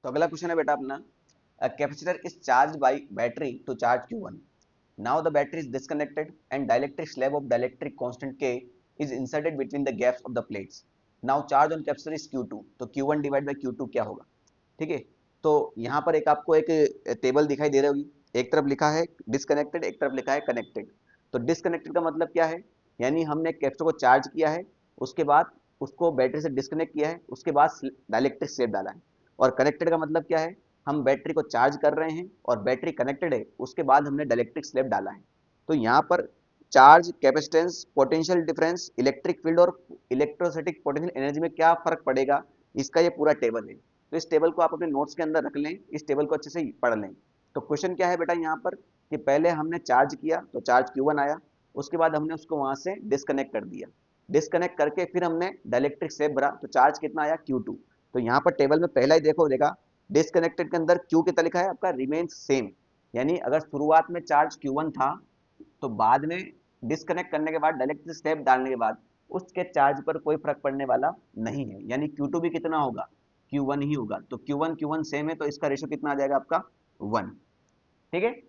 तो अगला क्वेश्चन है बेटा अपना, a capacitor is charged by battery to charge Q1. Now the battery is disconnected and dielectric slab of dielectric constant K is inserted between the gaps of the plates. Now charge on capacitor is Q2. तो Q1 divide by Q2 क्या होगा? ठीक है, तो यहाँ पर एक आपको एक टेबल दिखाई दे रही होगी। एक तरफ लिखा है डिस्कनेक्टेड, एक तरफ लिखा है कनेक्टेड। तो डिस्कनेक्टेड का मतलब क्या है? यानी हमने कैपेसिटर को चार्ज किया है, उसके बाद उसको बैटरी से डिस्कनेक्ट किया है, उसके बाद डाइलेक्ट्रिक स्लेब डाला है। और कनेक्टेड का मतलब क्या है? हम बैटरी को चार्ज कर रहे हैं और बैटरी कनेक्टेड है, उसके बाद हमने डाइलेक्ट्रिक स्लेब डाला है। तो यहाँ पर charge, capacitance, potential difference, electric field और इलेक्ट्रोस्टैटिक पोटेंशियल एनर्जी में क्या फर्क पड़ेगा, इसका ये पूरा टेबल है। तो इस टेबल को आप अपने नोट्स के अंदर रख लें, इस टेबल को अच्छे से पढ़ लें। तो क्वेश्चन क्या है बेटा यहाँ पर, कि पहले हमने चार्ज किया तो चार्ज Q1 आया, उसके बाद हमने उसको वहां से डिस्कनेक्ट कर दिया, डिस्कनेक्ट करके फिर हमने डाइलेक्ट्रिक स्लेब भरा, तो चार्ज कितना आया? Q2। तो यहाँ पर टेबल में पहला ही देखो देगा, डिस्कनेक्टेड के अंदर Q कितना लिखा है आपका? Remains same. यानी अगर शुरुआत में चार्ज Q1 था, तो बाद में डिस्कनेक्ट करने के बाद डायरेक्ट स्टेप डालने के बाद उसके चार्ज पर कोई फर्क पड़ने वाला नहीं है। यानी Q2 भी कितना होगा? Q1 ही होगा। तो Q1 Q1 सेम है, तो इसका रेशो कितना आ जाएगा आपका? 1। ठीक है,